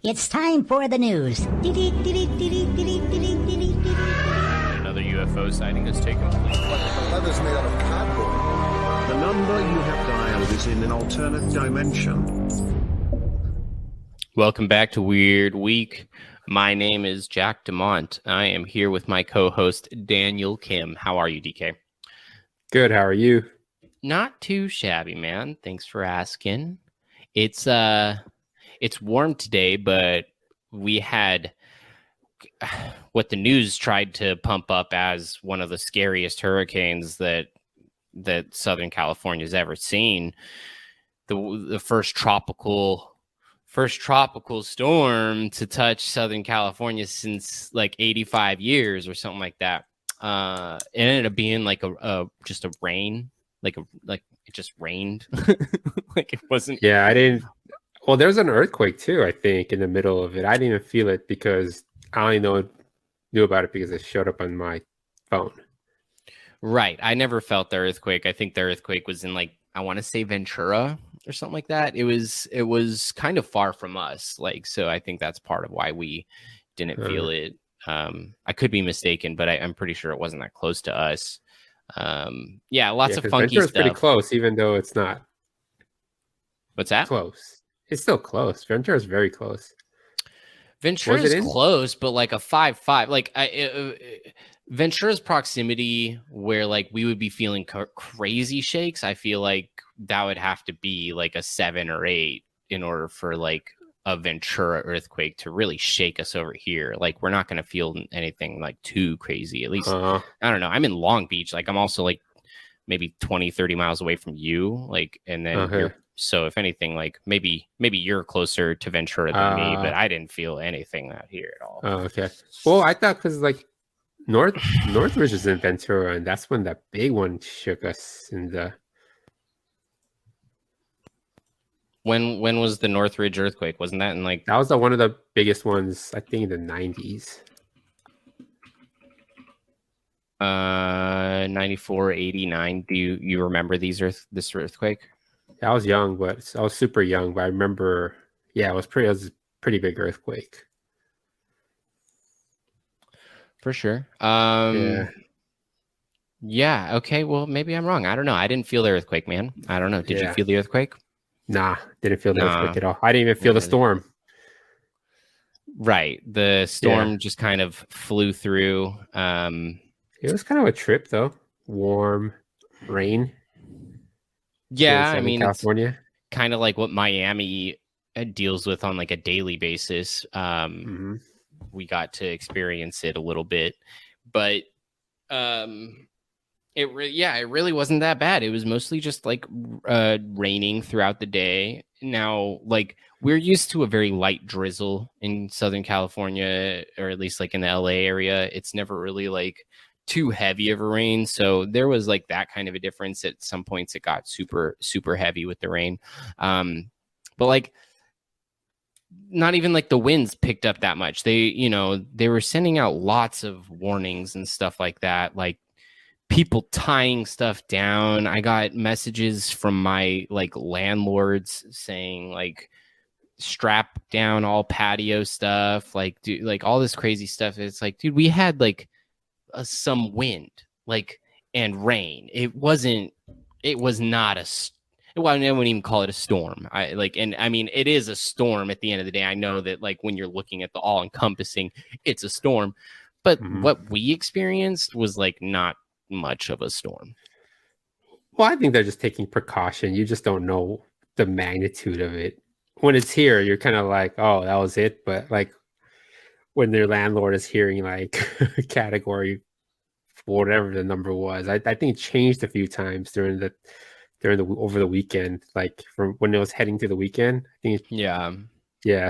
It's time for the news. Another UFO sighting has taken place. The leather's made out of cardboard. The number you have dialed is in an alternate dimension. Welcome back to Weird Week. My name is Jack DeMont. I am here with my co-host Daniel Kim. How are you, DK? Good. How are you? Not too shabby, man. Thanks for asking. It's warm today, but we had what the news tried to pump up as one of the scariest hurricanes that Southern California's ever seen. The first tropical storm to touch Southern California since like 85 years or something like that. It ended up being like just a rain, like it just rained. Like it wasn't. Yeah, I didn't. Well, there was an earthquake too, I think, in the middle of it. I didn't even feel it because I only knew about it because it showed up on my phone. Right. I never felt the earthquake. I think the earthquake was in I want to say Ventura or something like that. It was kind of far from us. So I think that's part of why we didn't feel it. I could be mistaken, but I'm pretty sure it wasn't that close to us. Lots of funky Ventura's stuff. pretty close, even though it's not. What's that? Close. It's still close. Ventura's very close. Ventura's close, but like a 5.5. Ventura's proximity where we would be feeling crazy shakes. I feel like that would have to be like a 7 or 8 in order for a Ventura earthquake to really shake us over here. We're not going to feel anything too crazy. At least I don't know. I'm in Long Beach. I'm also maybe 20, 30 miles away from you. And then so if anything, maybe you're closer to Ventura than me, but I didn't feel anything out here at all. Oh, okay. Well, I thought because Northridge is in Ventura, and that's when that big one shook us in the. When was the Northridge earthquake? Wasn't that in That was one of the biggest ones, I think, in the 90s. 94, 89. Do you remember this earthquake? I was young, but I was super young. But I remember, it was a pretty big earthquake. For sure. Yeah. Okay. Well, maybe I'm wrong. I don't know. I didn't feel the earthquake, man. I don't know. Did you feel the earthquake? Nah, didn't feel the earthquake at all. I didn't even feel the storm. Right. The storm just kind of flew through. It was kind of a trip, though. Warm, rain. Yeah, I mean, California. It's kind of like what Miami deals with on a daily basis. We got to experience it a little bit, but it really wasn't that bad. It was mostly just raining throughout the day. Now, we're used to a very light drizzle in Southern California, or at least in the LA area. It's never really too heavy of a rain. So there was that kind of a difference. At some points it got super, super heavy with the rain. But not even the winds picked up that much. They were sending out lots of warnings and stuff like that. People tying stuff down. I got messages from my landlords saying strap down all patio stuff, all this crazy stuff. It's dude, we had some wind and rain. I wouldn't even call it a storm. It is a storm at the end of the day. I know that when you're looking at the all encompassing, it's a storm, but what we experienced was not much of a storm. Well, I think they're just taking precaution. You just don't know the magnitude of it. When it's here, you're kind of oh, that was it. But when their landlord is hearing category, whatever the number was, I think it changed a few times during the over the weekend, from when it was heading to the weekend. I think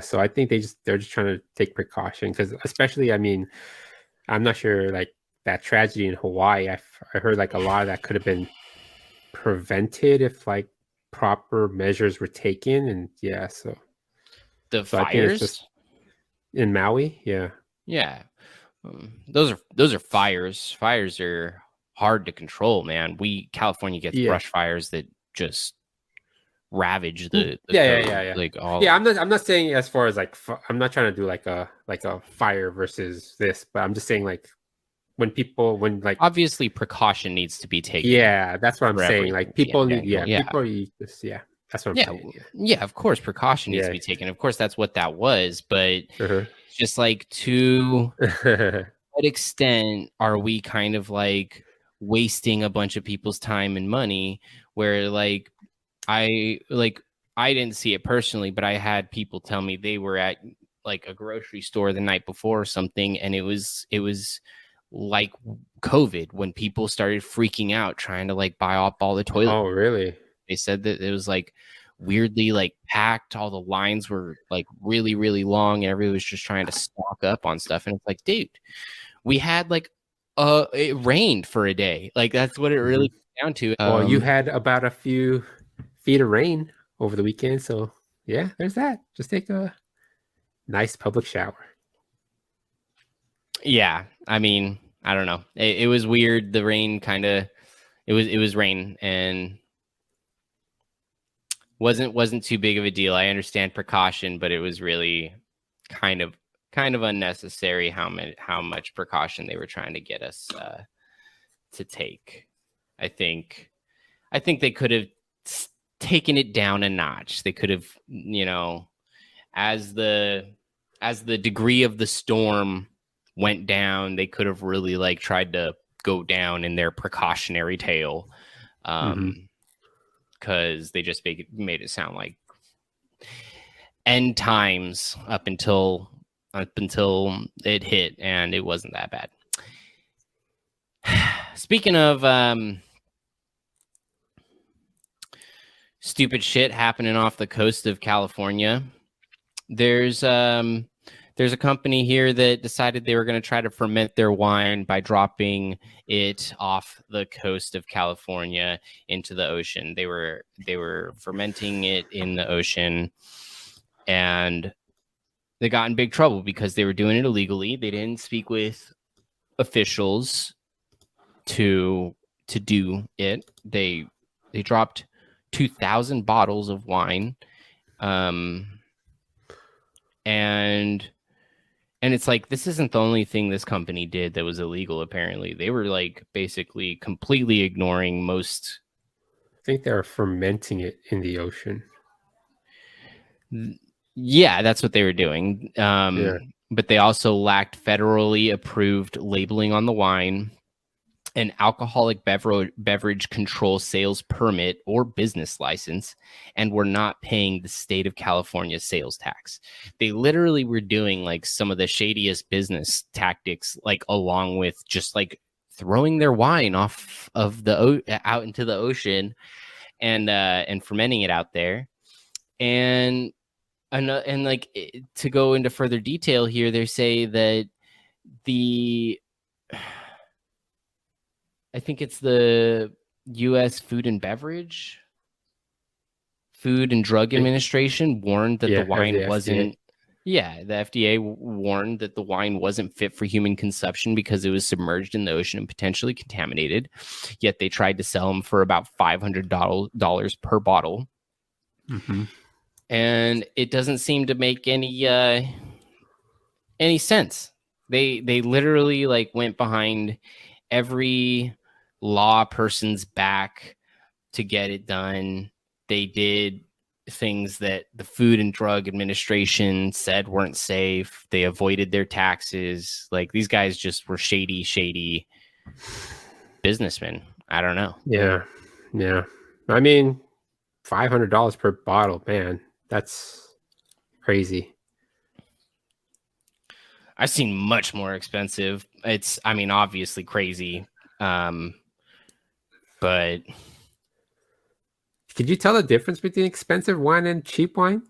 so I think they're just trying to take precaution, because especially, I'm not sure that tragedy in Hawaii. I heard a lot of that could have been prevented if proper measures were taken, and so the fires I think it's just in Maui. Those are fires. Fires are hard to control, man. California gets brush fires that just ravage the Yeah. like all. Yeah, I'm not saying as far as like I'm not trying to do like a fire versus this, but I'm just saying like when like Obviously, precaution needs to be taken. yeah, that's what I'm for saying. everything Like in people need general. Yeah. people use this. Yeah, that's what I'm Yeah, saying. yeah, of course, precaution needs to be taken. Of course, that's what that was. But Yeah. just like to Uh-huh. what extent are we kind of like wasting a bunch of people's time and money? Where I didn't see it personally, but I had people tell me they were at like a grocery store the night before or something, and it was like COVID when people started freaking out trying to like buy up all the toilet. Oh, really? They said that it was like weirdly like packed. All the lines were like really, really long, and everybody was just trying to stock up on stuff. And it's like, dude, we had like it rained for a day. Like that's what it really comes down to. Well, you had about a few feet of rain over the weekend, so yeah, there's that. Just take a nice public shower. Yeah, I mean, I don't know. It was weird. The rain kind of it was rain and wasn't too big of a deal. I understand precaution, but it was really kind of unnecessary how much precaution they were trying to get us to take. I think they could have taken it down a notch. They could have, as the degree of the storm went down, they could have really like tried to go down in their precautionary tale. Because they just made it sound like end times up until it hit, and it wasn't that bad. Speaking of stupid shit happening off the coast of California, there's a company here that decided they were going to try to ferment their wine by dropping it off the coast of California into the ocean. They were fermenting it in the ocean, and they got in big trouble because they were doing it illegally. They didn't speak with officials to do it. They dropped 2,000 bottles of wine, and it's like, this isn't the only thing this company did that was illegal. Apparently, they were like basically completely ignoring most. I think they were fermenting it in the ocean. Yeah, that's what they were doing. But they also lacked federally approved labeling on the wine, an alcoholic beverage control sales permit or business license, and were not paying the state of California sales tax. They literally were doing like some of the shadiest business tactics, like along with just like throwing their wine off of out into the ocean and fermenting it out there. And like, to go into further detail here, they say that I think it's the U.S. Food and Drug Administration warned that the wine wasn't. Yeah, the FDA warned that the wine wasn't fit for human consumption because it was submerged in the ocean and potentially contaminated. Yet they tried to sell them for about $500 per bottle, and it doesn't seem to make any sense. They literally like went behind every law person's back to get it done. They did things that the Food and Drug Administration said weren't safe. They avoided their taxes. Like, these guys just were shady businessmen. I don't know. Yeah. I mean, $500 per bottle, man, that's crazy. I've seen much more expensive. It's, I mean, obviously crazy. But could you tell the difference between expensive wine and cheap wine?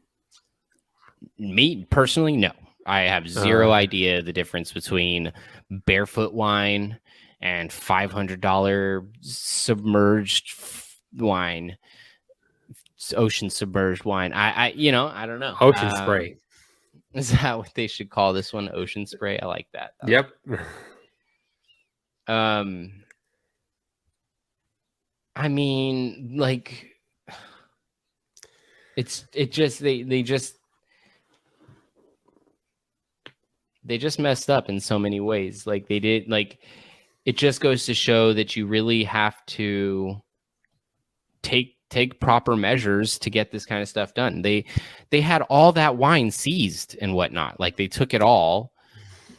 Me personally, no. I have zero idea the difference between barefoot wine and $500 submerged wine, ocean submerged wine. I don't know. Ocean spray. Is that what they should call this one? Ocean spray? I like that. Yep. I mean, like, it just they just messed up in so many ways. Like they did, like it just goes to show that you really have to take proper measures to get this kind of stuff done. They had all that wine seized and whatnot. Like they took it all,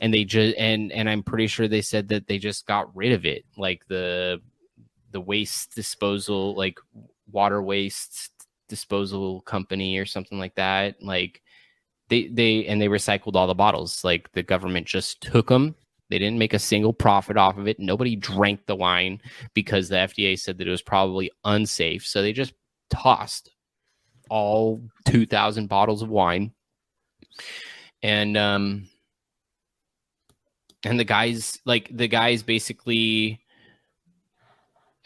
and they just and I'm pretty sure they said that they just got rid of it, like the waste disposal, like water waste disposal company or something like that. Like they recycled all the bottles. Like the government just took them. They didn't make a single profit off of it. Nobody drank the wine because the FDA said that it was probably unsafe. So they just tossed all 2,000 bottles of wine. And the guys basically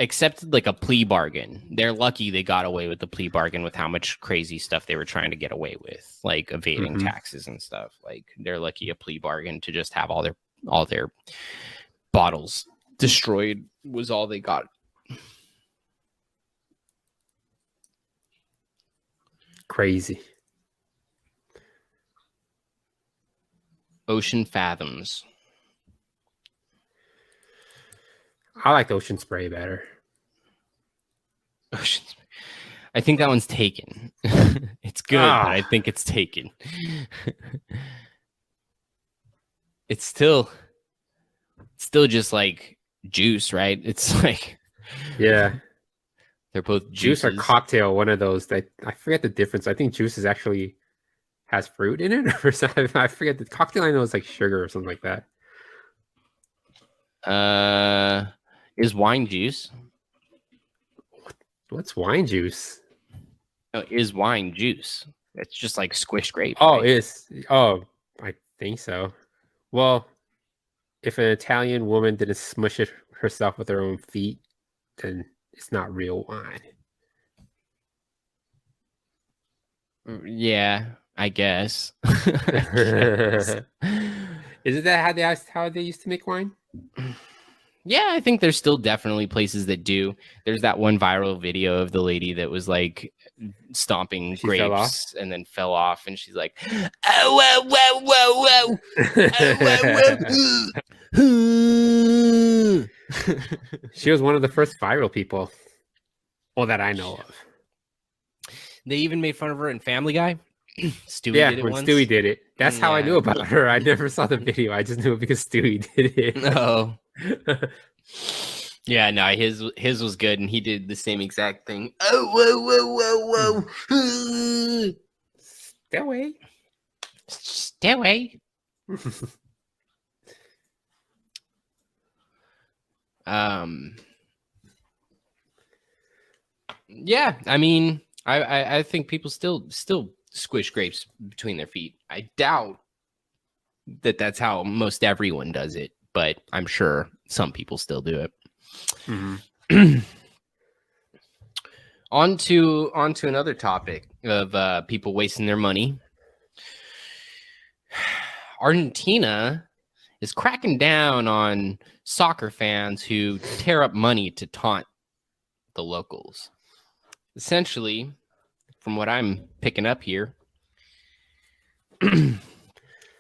accepted like a plea bargain. They're lucky they got away with the plea bargain with how much crazy stuff they were trying to get away with, like evading taxes and stuff. Like they're lucky a plea bargain to just have all their bottles destroyed was all they got. Crazy. Ocean Fathoms. I like Ocean Spray better. Ocean Spray. I think that one's taken. It's good, but I think it's taken. It's still just like juice, right? It's like, yeah, they're both juice or juices. cocktail. One of those. I forget the difference. I think juice is actually has fruit in it, or something. I forget the cocktail. I know it's like sugar or something like that. Is wine juice? What's wine juice? No, is wine juice? It's just like squished grape. Oh, right? I think so. Well, if an Italian woman didn't smush it herself with her own feet, then it's not real wine. Yeah, I guess. Isn't that how they used to make wine? Yeah, I think there's still definitely places that do. There's that one viral video of the lady that was like stomping grapes and then fell off, and she's like, "Oh, whoa, whoa, whoa, whoa." She was one of the first viral people, well, that I know of. They even made fun of her in Family Guy. Stewie yeah, did it when once. Stewie did it. That's how I knew about her. I never saw the video. I just knew it because Stewie did it. No. Yeah, no, his was good, and he did the same exact thing. Oh, whoa, whoa, whoa, whoa. Stay away. Stay away. Yeah, I mean, I think people still squish grapes between their feet. I doubt that that's how most everyone does it, but I'm sure some people still do it. On to another topic of people wasting their money. Argentina is cracking down on soccer fans who tear up money to taunt the locals. Essentially, from what I'm picking up here,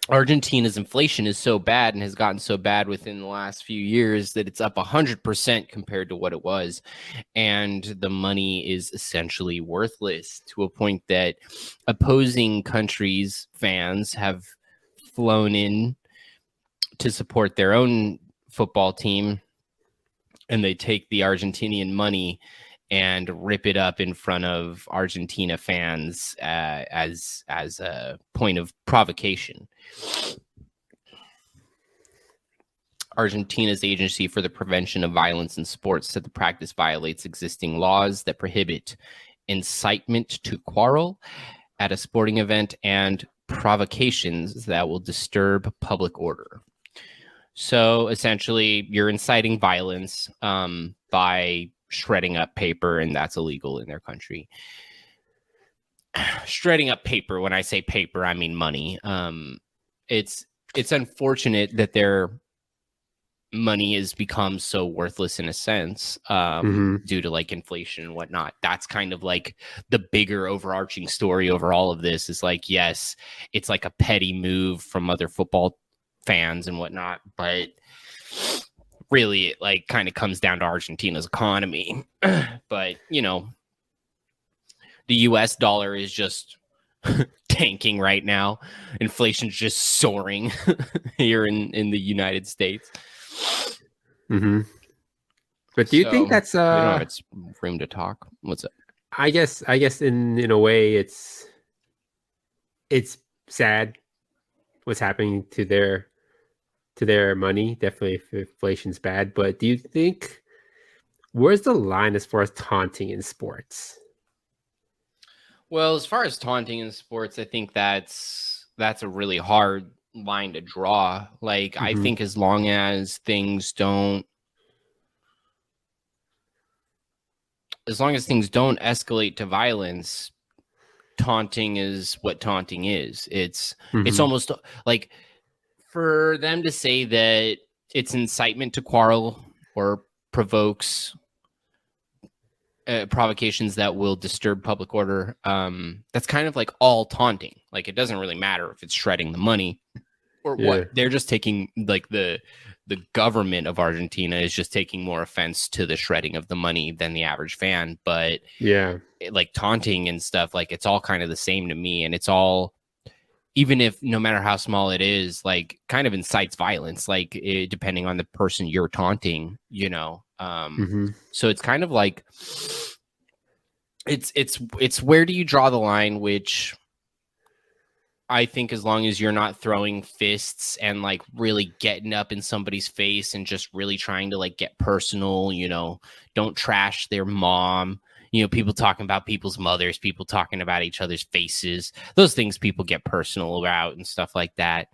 Argentina's inflation is so bad and has gotten so bad within the last few years that it's up 100% compared to what it was. And the money is essentially worthless to a point that opposing countries' fans have flown in to support their own football team. And they take the Argentinian money and rip it up in front of Argentina fans as a point of provocation. Argentina's Agency for the Prevention of Violence in Sports said the practice violates existing laws that prohibit incitement to quarrel at a sporting event and provocations that will disturb public order. So essentially, you're inciting violence by shredding up paper, and that's illegal in their country. Shredding up paper, when I say paper, I mean money. It's unfortunate that they're money has become so worthless in a sense, due to like inflation and whatnot. That's kind of like the bigger overarching story over all of this is like, yes, it's like a petty move from other football fans and whatnot, but really it like kind of comes down to Argentina's economy. But you know, the US dollar is just tanking right now. Inflation's just soaring here in the United States. Mm-hmm. But do you think that's I don't know if it's room to talk. What's it? I guess in a way it's sad what's happening to their money. Definitely if inflation's bad. But do you think where's the line as far as taunting in sports? Well, as far as taunting in sports, I think that's a really hard line to draw. Like, I think as long as things don't escalate to violence, taunting is what taunting is. It's almost like for them to say that it's incitement to quarrel or provokes provocations that will disturb public order. That's kind of like all taunting. Like, it doesn't really matter if it's shredding the money or what. They're just taking like the government of Argentina is just taking more offense to the shredding of the money than the average fan. But like taunting and stuff, like it's all kind of the same to me. And it's all, even if no matter how small it is, like kind of incites violence, like depending on the person you're taunting, you know. So it's kind of like it's where do you draw the line, which I think as long as you're not throwing fists and like really getting up in somebody's face and just really trying to like get personal, you know, don't trash their mom, you know, people talking about people's mothers, people talking about each other's faces, those things people get personal about and stuff like that.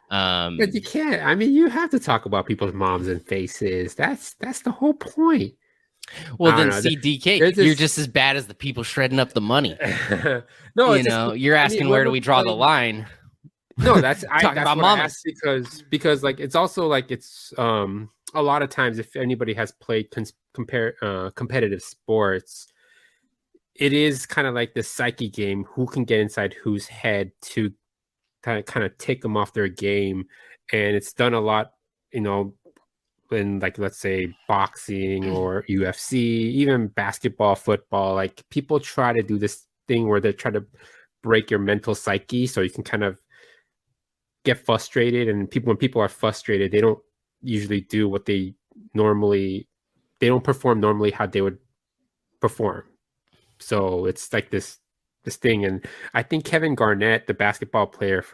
But you can't. I mean, you have to talk about people's moms and faces. That's the whole point. Well, then CDK, you're just as bad as the people shredding up the money. No, you know, you're asking where do we draw the line? No, that's talking about mamas because like it's also like it's a lot of times if anybody has played competitive sports, it is kind of like this psyche game. Who can get inside whose head to kind of take them off their game, and it's done a lot, you know, in like let's say boxing or UFC, even basketball, football. Like people try to do this thing where they try to break your mental psyche so you can kind of get frustrated. And when people are frustrated, they don't usually do what they don't perform normally how they would perform. So it's like this thing. And I think Kevin Garnett, the basketball player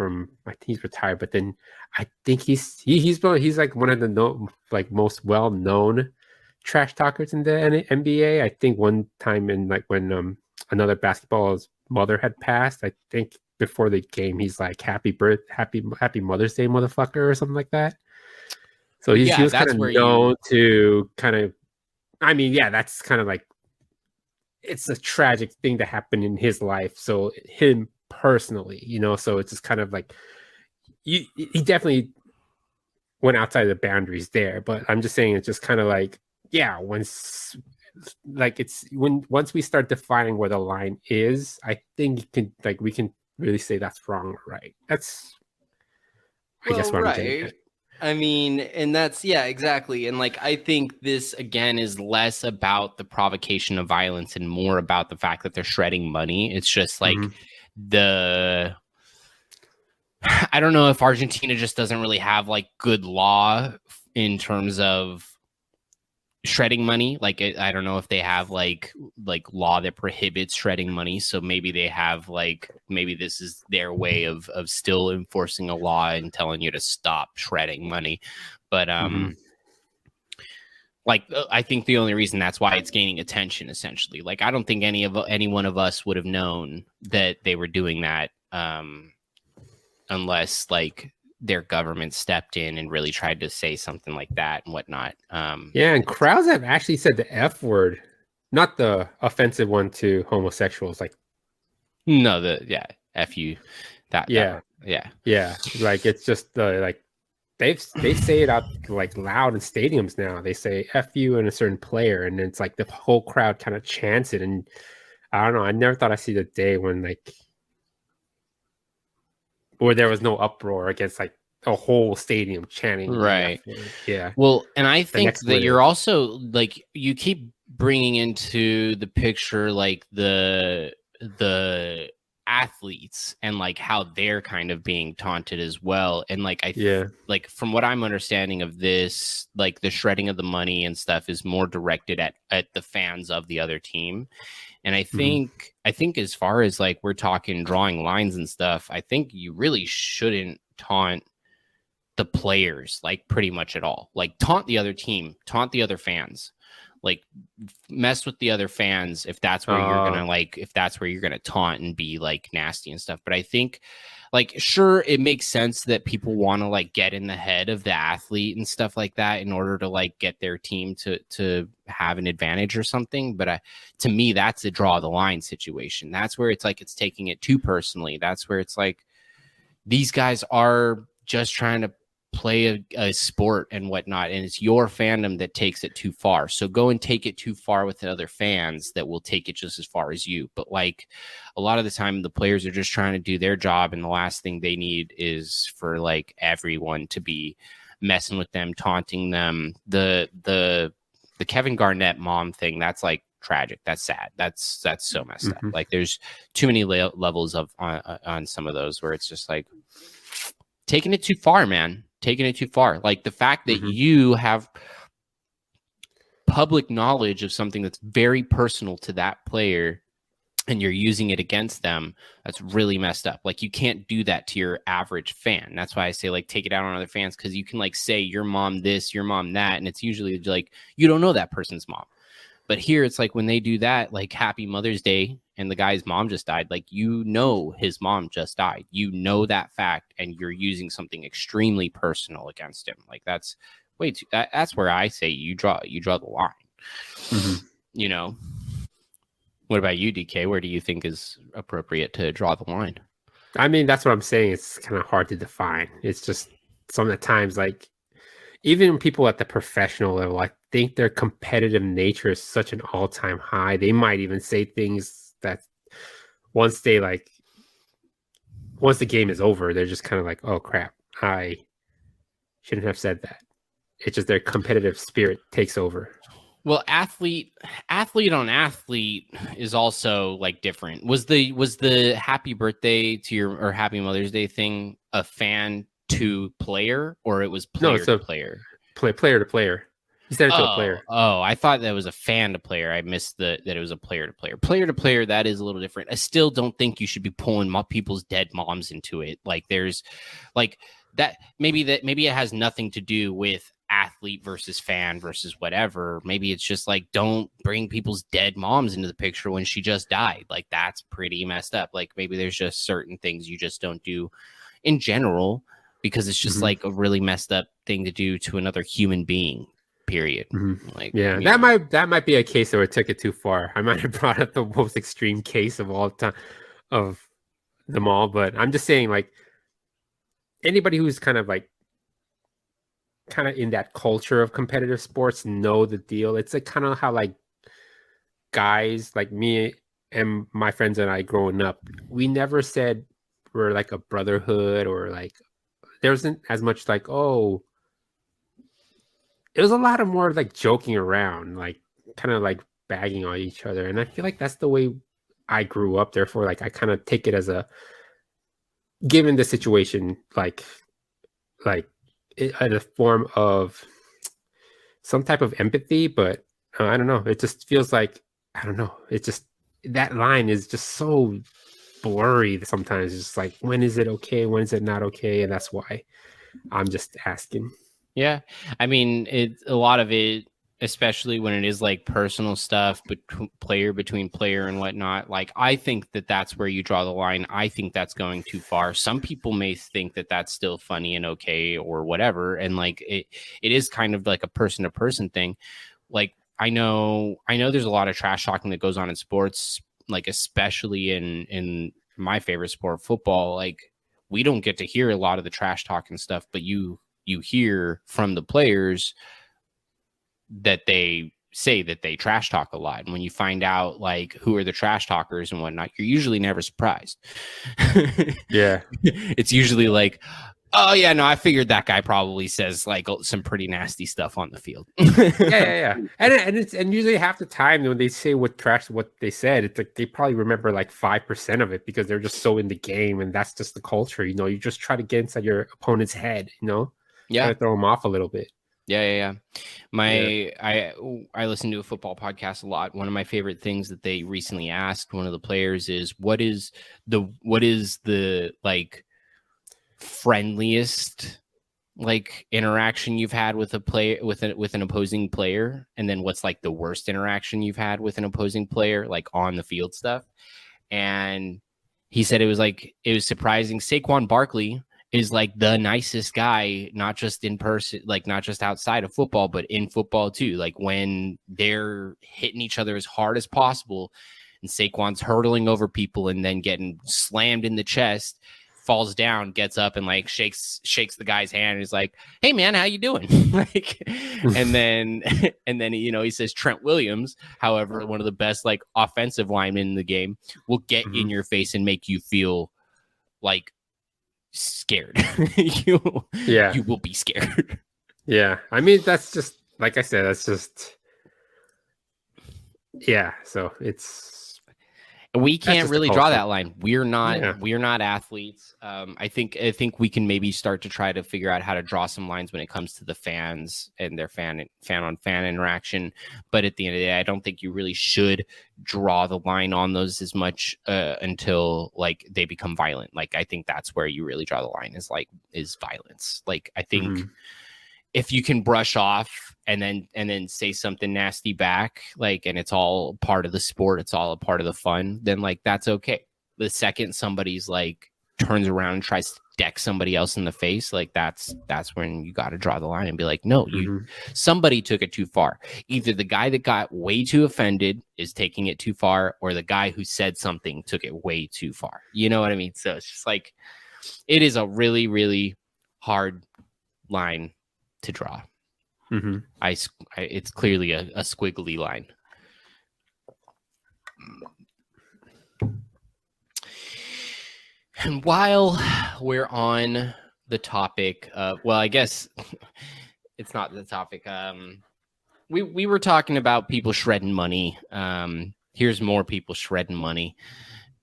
I think he's retired, but then I think he's like one of the most well-known trash talkers in the NBA. I think one time in like when another basketballer's mother had passed, I think before the game he's like happy Mother's Day, motherfucker, or something like that. So he was kind of known to kind of, I mean, that's kind of like, it's a tragic thing that happened in his life. So him personally, you know, so it's just kind of like he definitely went outside the boundaries there. But I'm just saying it's just kind of like, once we start defining where the line is, I think we can really say that's wrong or right. That's I guess what I'm saying. I mean, and that's, exactly. And like, I think this again is less about the provocation of violence and more about the fact that they're shredding money. It's just like I don't know if Argentina just doesn't really have like good law in terms of shredding money. Like, I don't know if they have like law that prohibits shredding money. So maybe they have maybe this is their way of still enforcing a law and telling you to stop shredding money. But I think the only reason that's why it's gaining attention, essentially, like I don't think any one of us would have known that they were doing that unless like their government stepped in and really tried to say something like that and whatnot. And Krause have actually said the F word, not the offensive one to homosexuals. Like, no, F you. That. Like it's just like they say it out like loud in stadiums now. They say "F you" and a certain player, and it's like the whole crowd kind of chants it. And I don't know. I never thought I'd see the day when like where there was no uproar against like a whole stadium chanting. Right. Yeah. Well, and I think next that word you're is- also like you keep bringing into the picture like the athletes and like how they're kind of being taunted as well. And like Yeah. like from what I'm understanding of this, like the shredding of the money and stuff is more directed at the fans of the other team. And I think as far as like we're talking drawing lines and stuff, I think you really shouldn't taunt the players like pretty much at all. Like taunt the other team, taunt the other fans, like mess with the other fans if that's where you're gonna like if that's where you're gonna taunt and be like nasty and stuff. But I think like sure it makes sense that people want to like get in the head of the athlete and stuff like that in order to like get their team to have an advantage or something. But to me that's a draw the line situation. That's where it's like it's taking it too personally. That's where it's like these guys are just trying to play a sport and whatnot, and it's your fandom that takes it too far. So go and take it too far with the other fans that will take it just as far as you. But like a lot of the time the players are just trying to do their job, and the last thing they need is for like everyone to be messing with them, taunting them. The Kevin Garnett mom thing, that's like tragic. That's sad. That's so messed up. Like there's too many levels of on some of those where it's just like taking it too far, man. Taking it too far. Like the fact that you have public knowledge of something that's very personal to that player and you're using it against them, that's really messed up. Like you can't do that to your average fan. That's why I say like take it out on other fans, because you can like say your mom this, your mom that, and it's usually like you don't know that person's mom. But here it's like when they do that, like Happy Mother's Day, and the guy's mom just died, like you know his mom just died. You know that fact, and you're using something extremely personal against him. Like that's way too. That's where I say you draw the line. You know. What about you, DK? Where do you think is appropriate to draw the line? I mean, that's what I'm saying. It's kind of hard to define. It's just some of the times, like even people at the professional level, I think their competitive nature is such an all-time high. They might even say things that once the game is over, they're just kind of like, oh crap, I shouldn't have said that. It's just their competitive spirit takes over. Well, athlete on athlete is also like different. Was the happy birthday to your or happy Mother's Day thing a fan to player, or it was player to player? Player to player. You said it to a player. Oh, I thought that was a fan to player. I missed that it was a player to player. Player to player, that is a little different. I still don't think you should be pulling people's dead moms into it. Like there's like that maybe it has nothing to do with athlete versus fan versus whatever. Maybe it's just like don't bring people's dead moms into the picture when she just died. Like that's pretty messed up. Like maybe there's just certain things you just don't do in general because it's just like a really messed up thing to do to another human being. Period. Like yeah, that might be a case where it took it too far. I might have brought up the most extreme case of all time of them all, but I'm just saying like anybody who's kind of in that culture of competitive sports know the deal. It's like kind of how like guys like me and my friends and I growing up, we never said we're like a brotherhood or like there wasn't as much like, oh, it was a lot of more like joking around, like kind of like bagging on each other. And I feel like that's the way I grew up. Therefore, like I kind of take it as a given the situation, like in a form of some type of empathy, but I don't know. It just feels like, I don't know. It just, that line is just so blurry sometimes. It's just like, when is it okay? When is it not okay? And that's why I'm just asking. Yeah. I mean, a lot of it, especially when it is like personal stuff, but between player and whatnot. Like, I think that's where you draw the line. I think that's going too far. Some people may think that that's still funny and okay or whatever. And like, it is kind of like a person to person thing. Like, I know there's a lot of trash talking that goes on in sports, like, especially in my favorite sport, football. Like, we don't get to hear a lot of the trash talking stuff, but you you hear from the players that they say that they trash talk a lot. And when you find out like who are the trash talkers and whatnot, you're usually never surprised. Yeah. It's usually like, oh yeah, no, I figured that guy probably says like some pretty nasty stuff on the field. Yeah. And usually half the time when they say what they said, it's like they probably remember like 5% of it because they're just so in the game, and that's just the culture. You know, you just try to get inside your opponent's head. You know, try to throw them off a little bit. Yeah. I listen to a football podcast a lot. One of my favorite things that they recently asked one of the players is what is the like friendliest like interaction you've had with a player with an opposing player, and then what's like the worst interaction you've had with an opposing player, like on the field stuff. And he said it was surprising. Saquon Barkley is like the nicest guy, not just in person, like not just outside of football, but in football too. Like when they're hitting each other as hard as possible and Saquon's hurtling over people and then getting slammed in the chest, falls down, gets up and like shakes the guy's hand and is like, "Hey man, how you doing?" Like, and then you know, he says Trent Williams, however, one of the best like offensive linemen in the game, will get in your face and make you feel like scared. You will be scared. Yeah, I mean that's just like I said, that's just so we can't really draw that line. We're not athletes. I think we can maybe start to try to figure out how to draw some lines when it comes to the fans and their fan on fan interaction. But at the end of the day, I don't think you really should draw the line on those as much until like they become violent. Like I think that's where you really draw the line is violence. Like I think if you can brush off and then say something nasty back, like, and it's all part of the sport, it's all a part of the fun, then like that's okay. The second somebody's like turns around and tries to deck somebody else in the face, like that's when you got to draw the line and be like, no, somebody took it too far. Either the guy that got way too offended is taking it too far, or the guy who said something took it way too far. You know what I mean? So it's just like, it is a really, really hard line to draw. It's clearly a squiggly line. And while we're on the topic of, well, I guess it's not the topic. We were talking about people shredding money. Here's more people shredding money,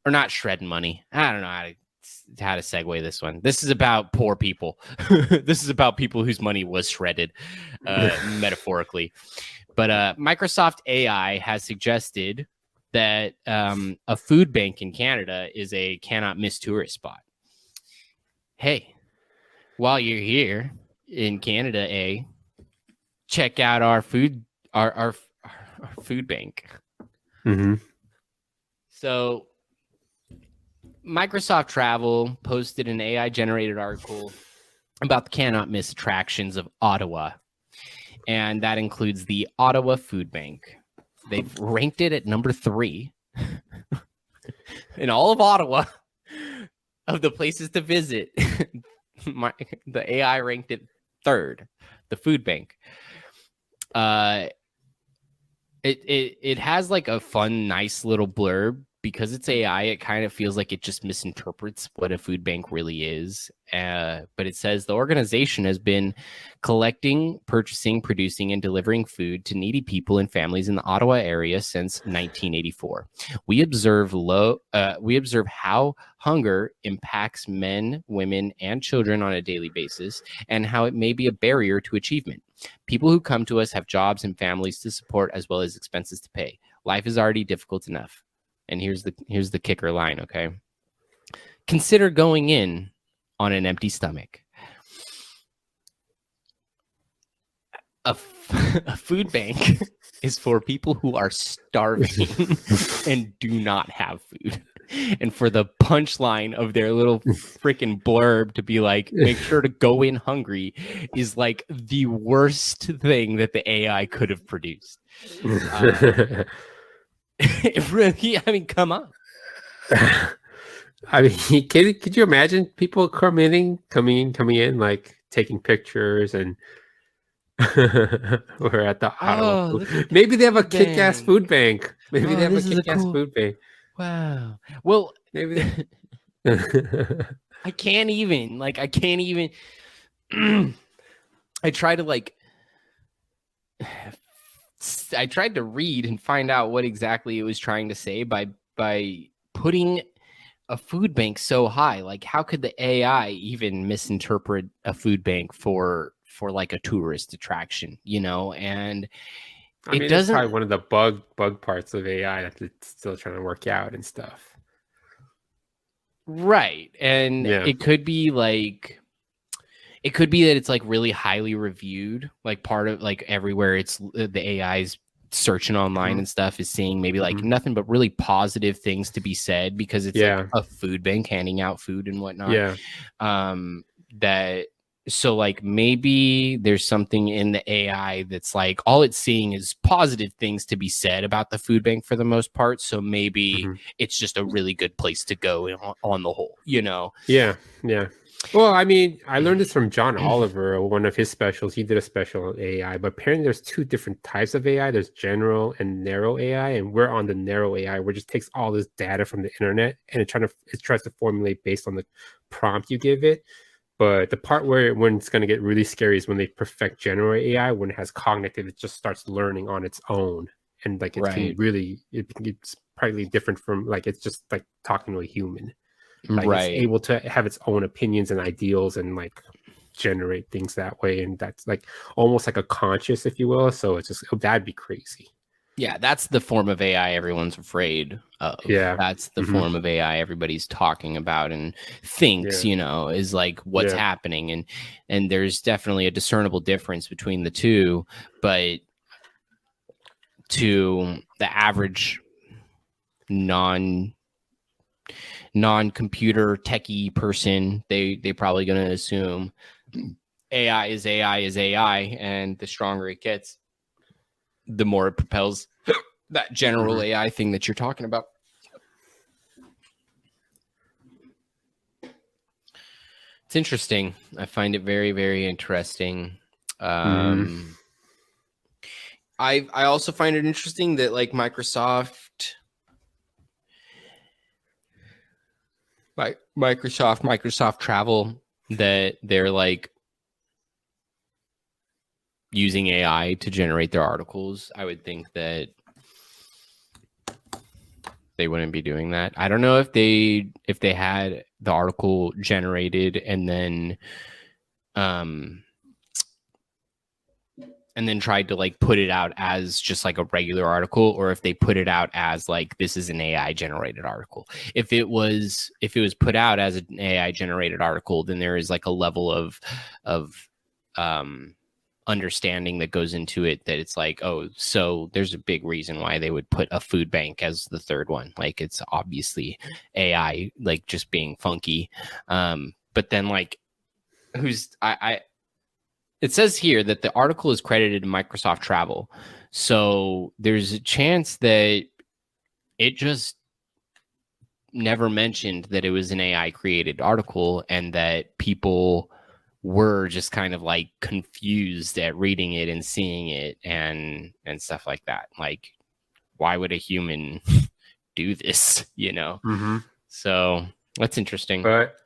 or not shredding money. I don't know how to segue this one. This is about poor people. This is about people whose money was shredded, metaphorically. But Microsoft AI has suggested that a food bank in Canada is a cannot miss tourist spot. Hey, while you're here in Canada, check out our food bank. So Microsoft Travel posted an AI-generated article about the cannot miss attractions of Ottawa, and that includes the Ottawa Food Bank. They've ranked it at number 3 in all of Ottawa of the places to visit. The AI ranked it 3rd, the food bank. It has like a fun, nice little blurb. Because it's AI, it kind of feels like it just misinterprets what a food bank really is. But it says the organization has been collecting, purchasing, producing, and delivering food to needy people and families in the Ottawa area since 1984. We observe how hunger impacts men, women, and children on a daily basis, and how it may be a barrier to achievement. People who come to us have jobs and families to support, as well as expenses to pay. Life is already difficult enough. And here's the kicker line, okay? Consider going in on an empty stomach. A food bank is for people who are starving and do not have food. And for the punchline of their little freaking blurb to be like, make sure to go in hungry, is like the worst thing that the AI could have produced. It really, I mean, come on. I mean, could you imagine people coming in, like taking pictures and we're at the Ottawa Oh, food. look at the Maybe they have a food kick-ass bank. food bank. Maybe they Oh, have a this is a kick-ass cool. food bank. Wow. Well, Maybe they... I can't even. I try to like. I tried to read and find out what exactly it was trying to say by putting a food bank so high. Like, how could the AI even misinterpret a food bank for like a tourist attraction? And I mean, it that's probably doesn't. one of the bug parts of AI that it's still trying to work out and stuff. Right. And Yeah. it could be that it's like really highly reviewed, like part of like everywhere it's the AI's searching online and stuff is seeing maybe like nothing but really positive things to be said because it's like a food bank handing out food and whatnot. Yeah. That so like maybe there's something in the AI that's like all it's seeing is positive things to be said about the food bank for the most part. So maybe it's just a really good place to go on the whole, Yeah. Yeah. Well, I mean, I learned this from John Oliver, one of his specials. He did a special on AI, but apparently there's two different types of AI. There's general and narrow AI, and we're on the narrow AI, where it just takes all this data from the internet and it tries to formulate based on the prompt you give it. But the part when it's going to get really scary is when they perfect general AI, when it has cognitive, it just starts learning on its own, and like it's probably different from like it's just like talking to a human. Like it's able to have its own opinions and ideals and like generate things that way, and that's like almost like a conscious, if you will. So it's just that'd be crazy. Yeah, that's the form of AI everyone's afraid of. Yeah, that's the form of AI everybody's talking about and thinks, is like what's happening, and there's definitely a discernible difference between the two, but to the average non-computer techie person, they probably going to assume AI is AI, and the stronger it gets, the more it propels that general AI thing that you're talking about. It's interesting. I find it very, very interesting. I also find it interesting that like Microsoft Travel, that they're like using AI to generate their articles. I would think that they wouldn't be doing that. I don't know if they had the article generated and then tried to like put it out as just like a regular article, or if they put it out as like this is an AI generated article. If it was put out as an AI generated article, then there is like a level of understanding that goes into it, that it's like, oh, so there's a big reason why they would put a food bank as the third one. Like it's obviously AI like just being funky. But then like it says here that the article is credited to Microsoft Travel. So there's a chance that it just never mentioned that it was an AI created article, and that people were just kind of like confused at reading it and seeing it and stuff like that. Like, why would a human do this, So that's interesting. But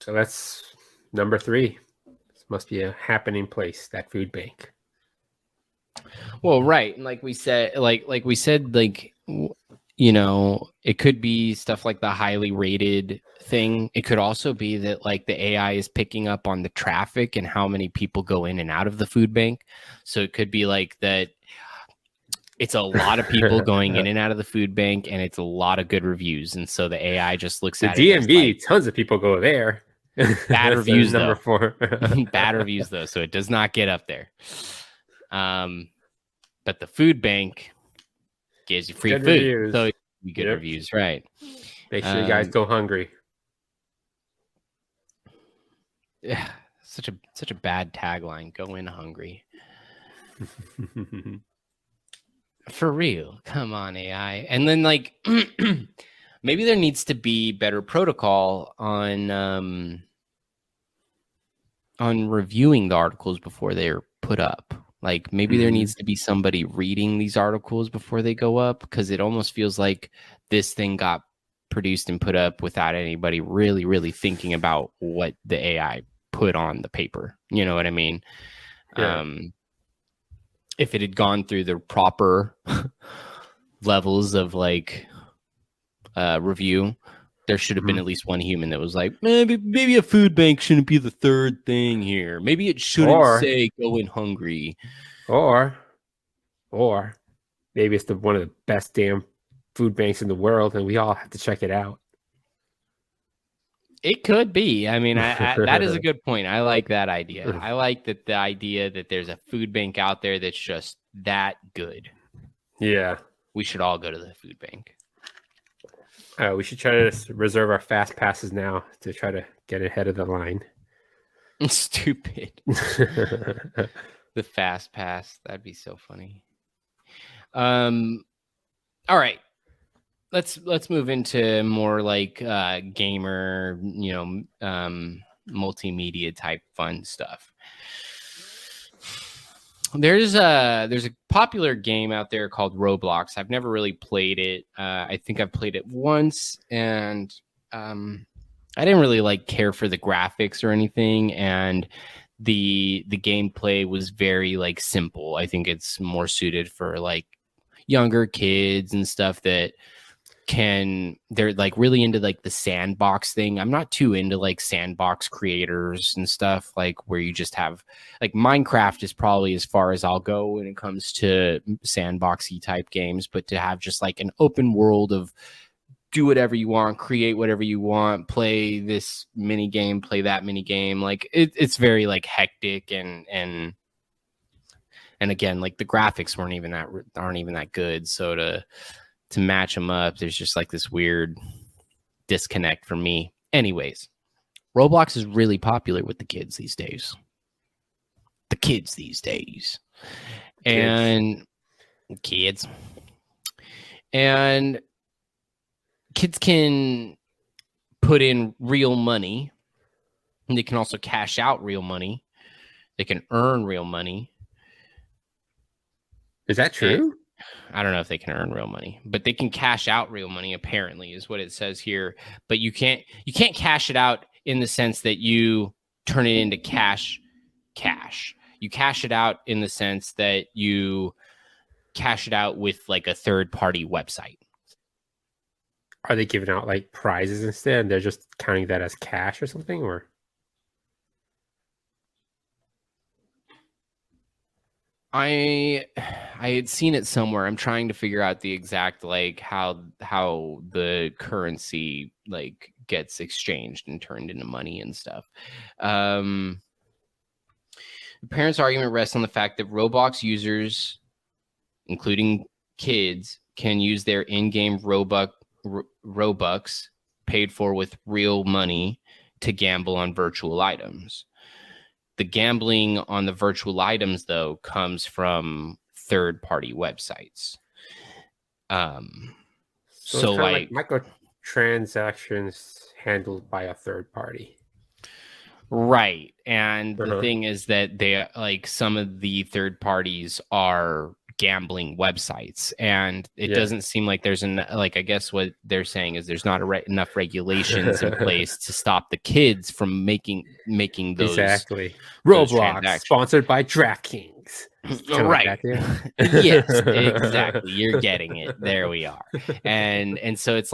so that's number 3. Must be a happening place, that food bank. Well, right. And like we said, it could be stuff like the highly rated thing. It could also be that like the AI is picking up on the traffic and how many people go in and out of the food bank. So it could be like that it's a lot of people going in and out of the food bank, and it's a lot of good reviews. And so the AI just looks at the it. DMV, like, tons of people go there. Bad reviews number though. 4. Bad reviews though, so it does not get up there. But the food bank gives you free good food, reviews. so you get reviews, right? Make sure you guys go hungry. Yeah, such a bad tagline. Go in hungry. For real, come on, AI. And then like maybe there needs to be better protocol on reviewing the articles before they're put up. Like maybe there needs to be somebody reading these articles before they go up, because it almost feels like this thing got produced and put up without anybody really, really thinking about what the AI put on the paper. You know what I mean? Yeah. If it had gone through the proper levels of like review, there should have been at least one human that was like, maybe a food bank shouldn't be the third thing here. Maybe it shouldn't say going hungry. Or maybe it's one of the best damn food banks in the world, and we all have to check it out. It could be. I mean, that is a good point. I like that idea. I like the idea that there's a food bank out there that's just that good. Yeah. We should all go to the food bank. We should try to reserve our fast passes now to try to get ahead of the line. Stupid. The fast pass. That'd be so funny. All right. Let's move into more like gamer, multimedia type fun stuff. There's a popular game out there called Roblox. I've never really played it. I think I've played it once, and I didn't really care for the graphics or anything, and the gameplay was very simple. I think it's more suited for younger kids and stuff that they're really into the sandbox thing. I'm not too into sandbox creators and stuff where you just have Minecraft is probably as far as I'll go when it comes to sandboxy type games, but to have just an open world of do whatever you want, create whatever you want, play this mini game, play that mini game, it's very hectic and again the graphics aren't even that good, so to match them up, there's just this weird disconnect for me. Anyways, Roblox is really popular with the kids these days. And kids can put in real money, and they can also cash out real money. They can earn real money. Is that true? I don't know if they can earn real money, but they can cash out real money, apparently, is what it says here. But you can't cash it out in the sense that you turn it into cash. You cash it out in the sense that you cash it out with a third-party website. Are they giving out prizes instead, and they're just counting that as cash or something, or? I had seen it somewhere. I'm trying to figure out the exact how the currency gets exchanged and turned into money and stuff. The parents' argument rests on the fact that Roblox users, including kids, can use their in-game Robux paid for with real money to gamble on virtual items. The gambling on the virtual items, though, comes from third-party websites. So it's microtransactions handled by a third party. Right. And the thing is that they some of the third parties are gambling websites, and it doesn't seem like there's I guess what they're saying is there's not enough regulations in place to stop the kids from making those. Exactly. Those Roblox sponsored by DraftKings. Right. Yes, exactly. You're getting it. There we are. And so it's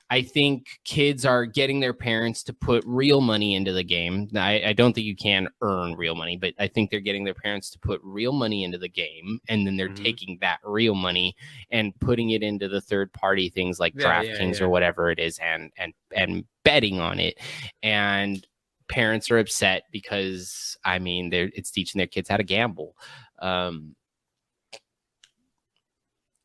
I think kids are getting their parents to put real money into the game. I don't think you can earn real money, but I think they're getting their parents to put real money into the game, and then they're taking that real money and putting it into the third party things like DraftKings or whatever it is, and betting on it. And parents are upset because it's teaching their kids how to gamble.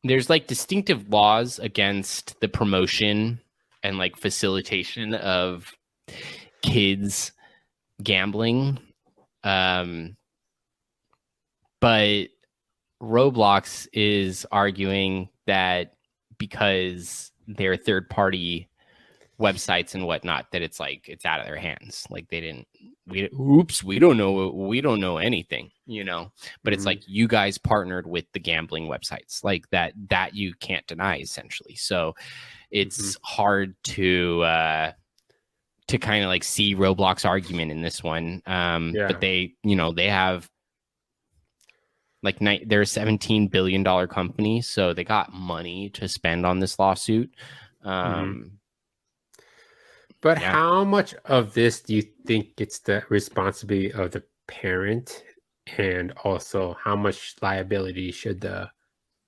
There's distinctive laws against the promotion and facilitation of kids gambling. But Roblox is arguing that because their third party websites and whatnot, that it's like it's out of their hands. Like we don't know anything, but it's like you guys partnered with the gambling websites, like that you can't deny, essentially. So it's hard to kind of like see Roblox argument in this one. But they have like they're a $17 billion company, so they got money to spend on this lawsuit. But how much of this do you think it's the responsibility of the parent, and also how much liability should the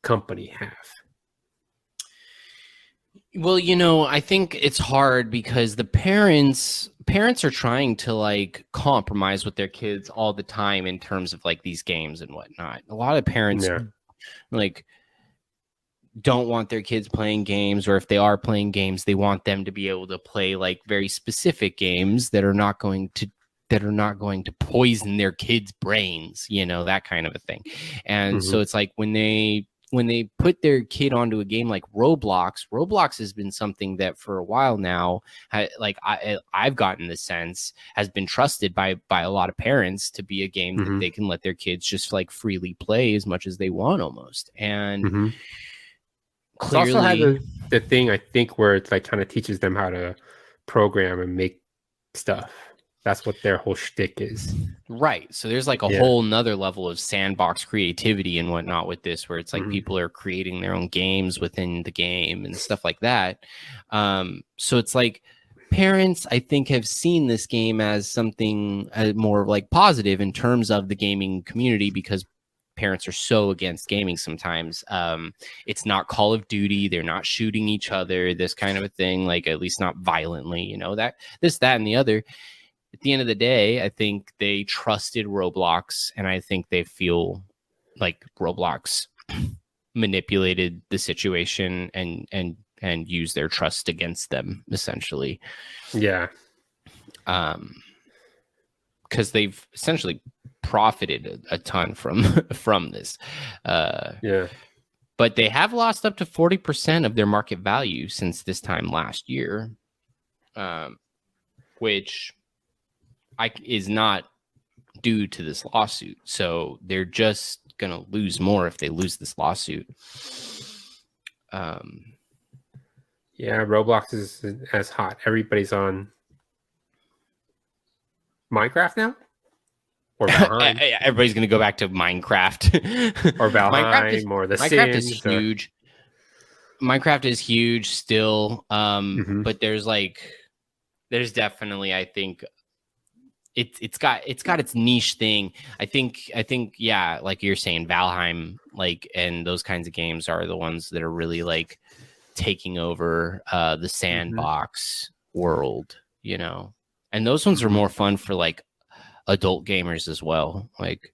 company have? Well, I think it's hard because the parents are trying to like compromise with their kids all the time in terms of like these games and whatnot. A lot of parents like don't want their kids playing games, or if they are playing games, they want them to be able to play like very specific games that are not going to poison their kids' brains, that kind of a thing. And so it's like when they put their kid onto a game like Roblox has been something that for a while now, I've gotten the sense has been trusted by a lot of parents to be a game that they can let their kids just like freely play as much as they want almost. And clearly, it's also had the thing, I think, where it's like kind of teaches them how to program and make stuff. That's what their whole shtick is. Right. So there's like a whole nother level of sandbox creativity and whatnot with this, where it's like people are creating their own games within the game and stuff like that. So it's like parents, I think, have seen this game as something more like positive in terms of the gaming community, because parents are so against gaming sometimes. It's not Call of Duty. They're not shooting each other, this kind of a thing, like at least not violently, that, and the other. At the end of the day, I think they trusted Roblox, and I think they feel like Roblox manipulated the situation and used their trust against them, essentially. Yeah. Because they've essentially profited a ton from this. But they have lost up to 40% of their market value since this time last year, which is not due to this lawsuit. So they're just going to lose more if they lose this lawsuit. Roblox is as hot. Everybody's on Minecraft now? Or Valheim? Everybody's going to go back to Minecraft. Or Valheim, or The Sims. Minecraft is huge. Minecraft is huge still. But there's definitely, I think, it's got its niche thing. I think like you're saying, Valheim, like, and those kinds of games are the ones that are really like taking over the sandbox world, and those ones are more fun for like adult gamers as well. Like,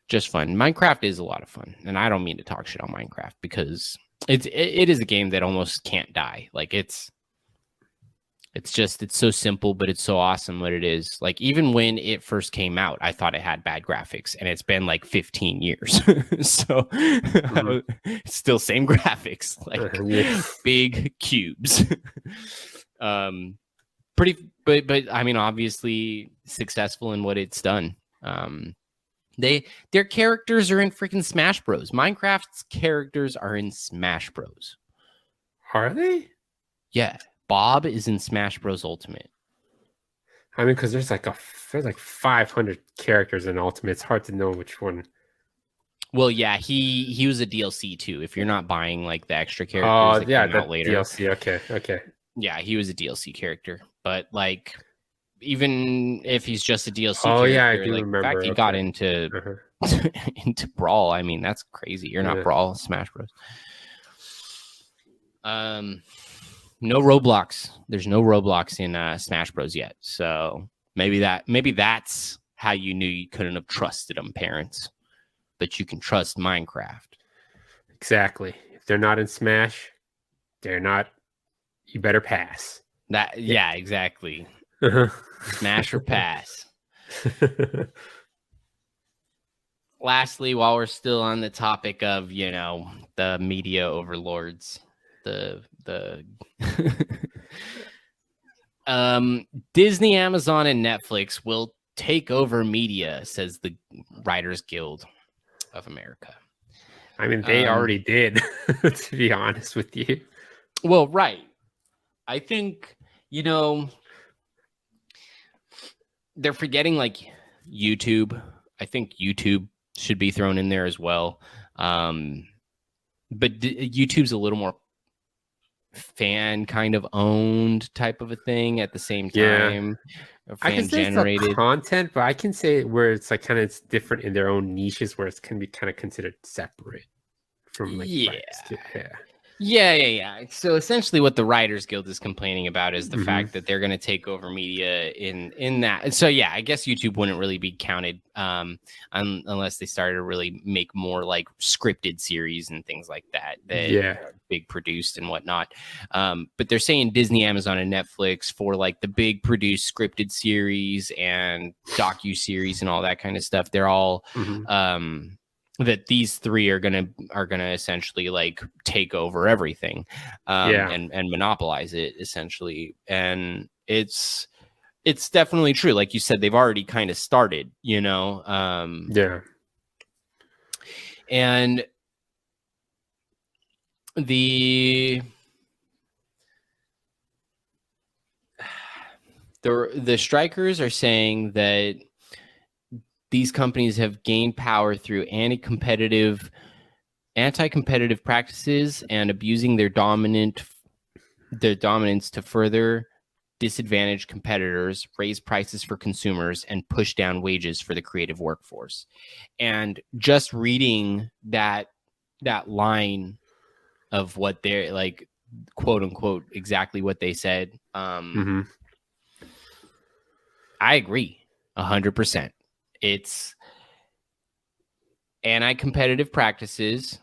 just fun. Minecraft is a lot of fun, and I don't mean to talk shit on Minecraft, because it is a game that almost can't die. Like, it's so simple, but it's so awesome what it is. Like, even when it first came out, I thought it had bad graphics, and it's been like 15 years. So it's still same graphics, like big cubes. But I mean, obviously successful in what it's done. Their characters are in freaking Smash Bros. Minecraft's characters are in Smash Bros. Are they? Yeah. Bob is in Smash Bros. Ultimate. I mean, because there's like 500 characters in Ultimate. It's hard to know which one. Well, yeah, he was a DLC too. If you're not buying like the extra characters that came out later. DLC. Okay. Yeah, he was a DLC character, but like, even if he's just a DLC character, I do like, remember. The fact he got into into Brawl, I mean, that's crazy. You're not Brawl, Smash Bros. No Roblox. There's no Roblox in Smash Bros. Yet. So maybe that's how you knew you couldn't have trusted them, parents. But you can trust Minecraft. Exactly. If they're not in Smash, they're not. You better pass. Yeah, exactly. Smash or pass. lastly, while we're still on the topic of, the media overlords, the Disney, Amazon, and Netflix will take over media, says the Writers Guild of America. I mean, they already did, to be honest with you. Well, right. I think, they're forgetting like YouTube. I think YouTube should be thrown in there as well. But YouTube's a little more fan kind of owned type of a thing at the same time. I can say it's content, but I can say where it's like kind of it's different in their own niches where it can be kind of considered separate from like Yeah. So essentially what the Writers Guild is complaining about is the fact that they're going to take over media in that. And so, yeah, I guess YouTube wouldn't really be counted unless they started to really make more like scripted series and things like that are big produced and whatnot. But they're saying Disney, Amazon, and Netflix for like the big produced scripted series and docu-series and all that kind of stuff. They're all that these three are gonna essentially like take over everything, and monopolize it essentially. And it's definitely true, like you said, they've already kind of started, and the strikers are saying that these companies have gained power through anti-competitive practices and abusing their dominance to further disadvantage competitors, raise prices for consumers, and push down wages for the creative workforce. And just reading that line of what they're like, quote unquote, exactly what they said, I agree 100%. It's anti-competitive practices.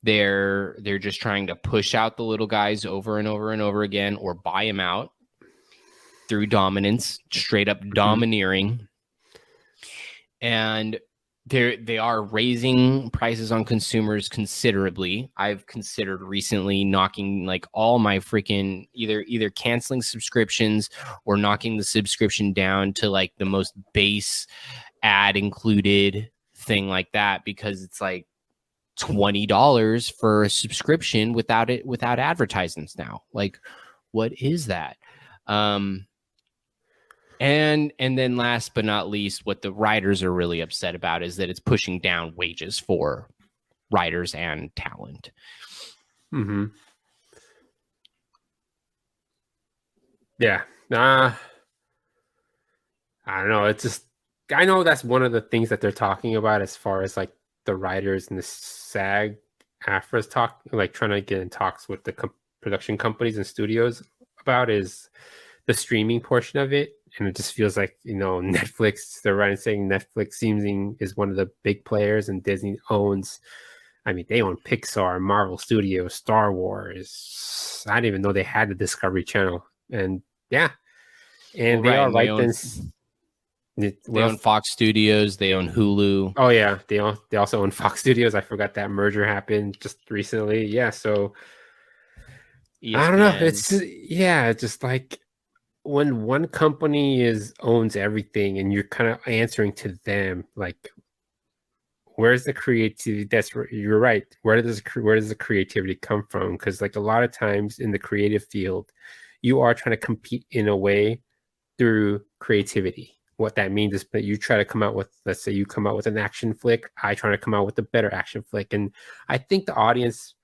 They're just trying to push out the little guys over and over and over again, or buy them out through dominance, straight up domineering. And they are raising prices on consumers considerably. I've considered recently knocking like all my freaking either canceling subscriptions or knocking the subscription down to like the most base ad included thing like that, because it's like $20 for a subscription without advertisements now. Like, what is that? And then last but not least, what the writers are really upset about is that it's pushing down wages for writers and talent. Yeah. I don't know. It's just, I know that's one of the things that they're talking about as far as like the writers and the SAG-AFTRA's talk, like trying to get in talks with the production companies and studios about, is the streaming portion of it. And it just feels like, Netflix, they're right in saying Netflix is one of the big players, and Disney owns, they own Pixar, Marvel Studios, Star Wars. I didn't even know they had the Discovery Channel. And they are right then. They own Fox Studios. They own Hulu. Oh yeah, they also own Fox Studios. I forgot that merger happened just recently. Yeah, so ESPN. I don't know. It's just like when one company owns everything, and you're kind of answering to them. Like, where's the creativity? You're right. Where does the creativity come from? Because like a lot of times in the creative field, you are trying to compete in a way through creativity. What that means is that you try to come out with, let's say you come out with an action flick, I try to come out with a better action flick. And I think the audience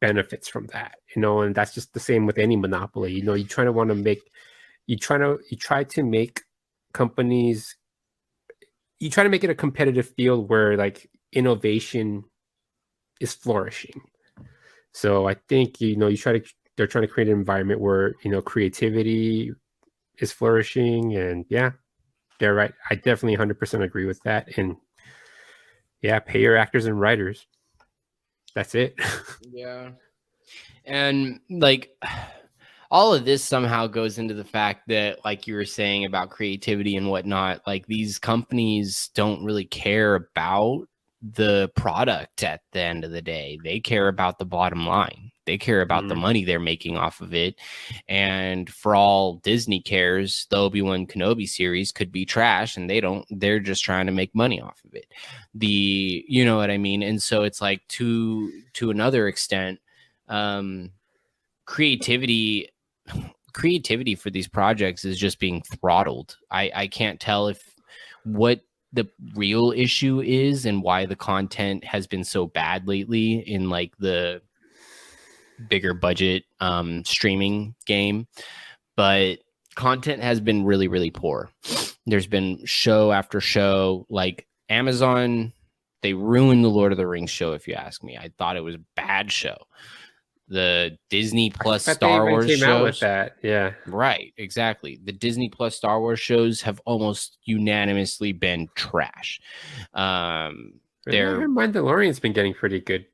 benefits from that, and that's just the same with any monopoly. You try to make companies, you try to make it a competitive field where like innovation is flourishing. So I think, they're trying to create an environment where, creativity is flourishing, and they're right. I definitely 100% agree with that. And pay your actors and writers. That's it. Yeah. And like all of this somehow goes into the fact that, like you were saying about creativity and whatnot, like these companies don't really care about the product at the end of the day. They care about the bottom line. They care about the money they're making off of it. And for all Disney cares, the Obi-Wan Kenobi series could be trash, and they're just trying to make money off of it. You know what I mean? And so it's like to another extent, creativity for these projects is just being throttled. I can't tell what the real issue is and why the content has been so bad lately in like the bigger budget streaming game, but content has been really, really poor. There's been show after show. Like Amazon, they ruined the Lord of the Rings show, if you ask me. I thought it was a bad show. The Disney Plus Star Wars shows out with that. Yeah, right, exactly. The Disney Plus Star Wars shows have almost unanimously been trash. Mandalorian's been getting pretty good.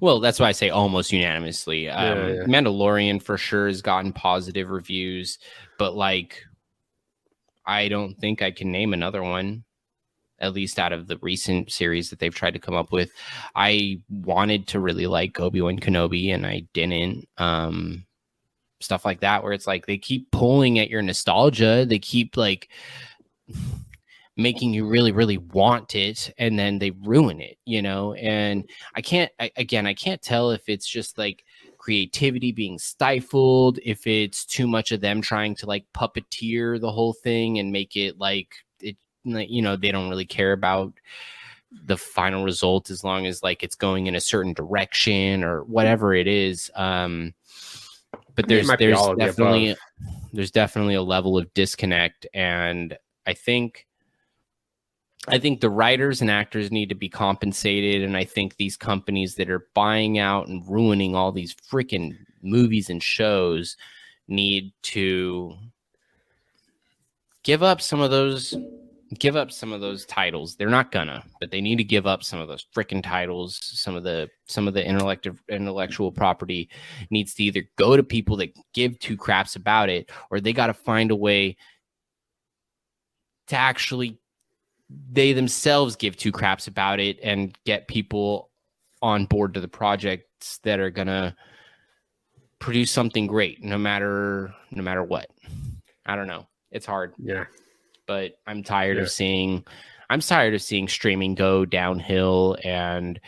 Well, that's why I say almost unanimously. Mandalorian for sure has gotten positive reviews, but like, I don't think I can name another one, at least out of the recent series that they've tried to come up with. I wanted to really like Obi-Wan Kenobi, and I didn't. Stuff like that, where it's like they keep pulling at your nostalgia. They keep like making you really, really want it, and then they ruin it, you know? And I can't tell if it's just like creativity being stifled, if it's too much of them trying to like puppeteer the whole thing and make it like it, you know, they don't really care about the final result as long as like it's going in a certain direction or whatever it is. But there's definitely a level of disconnect, and I think the writers and actors need to be compensated, and I think these companies that are buying out and ruining all these freaking movies and shows need to give up some of those titles. They're not gonna, but they need to give up some of those freaking titles. Some of the intellectual property needs to either go to people that give two craps about it, or they got to find a way to actually they themselves give two craps about it and get people on board to the projects that are gonna produce something great, no matter what. I don't know. It's hard. Yeah. But I'm tired of seeing streaming go downhill, and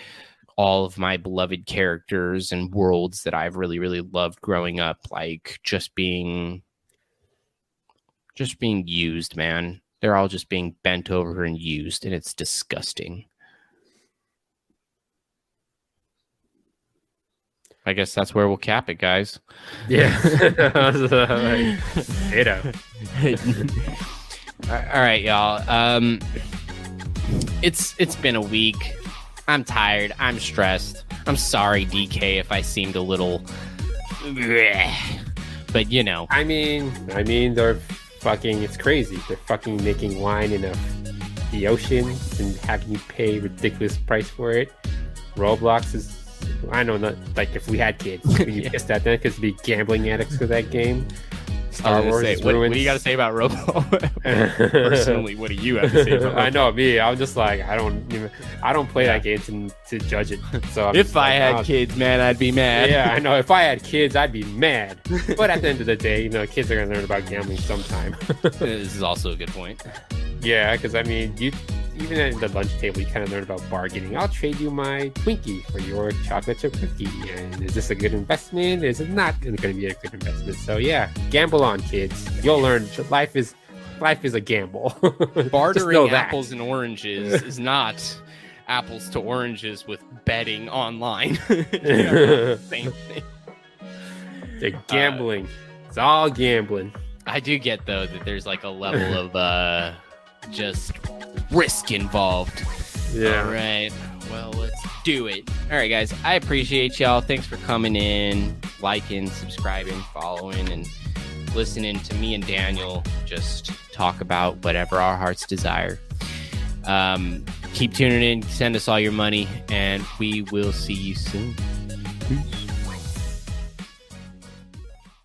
all of my beloved characters and worlds that I've really, really loved growing up, like just being used, man. They're all just being bent over and used, and it's disgusting. I guess that's where we'll cap it, guys. Yeah. All right, y'all. It's been a week. I'm tired. I'm stressed. I'm sorry, DK, if I seemed a little, but you know. I mean, they're fucking. It's crazy. They're fucking making wine in the ocean and having you pay a ridiculous price for it. Roblox is. I know, not like if we had kids, we'd be pissed at them because we'd be gambling addicts for that game. Star Wars is what ruined. do you got to say about Roblox? Personally, what do you have to say about Roblox? I know me. I'm just like I don't play that game to judge it. So if I had kids, man, I'd be mad. Yeah, I know. If I had kids, I'd be mad. But at the end of the day, you know, kids are gonna learn about gambling sometime. This is also a good point. Yeah, because I mean, even at the lunch table, you kind of learn about bargaining. I'll trade you my Twinkie for your chocolate chip cookie. And is this a good investment? Is it not going to be a good investment? So yeah, gamble on, kids. You'll learn life is a gamble. Bartering apples and oranges is not apples to oranges with betting online. Same thing. They're gambling. It's all gambling. I do get though that there's like a level of just risk involved. Yeah. All right. Well, let's do it. All right, guys. I appreciate y'all. Thanks for coming in, liking, subscribing, following, and listening to me and Daniel just talk about whatever our hearts desire. Keep tuning in. Send us all your money, and we will see you soon. Peace.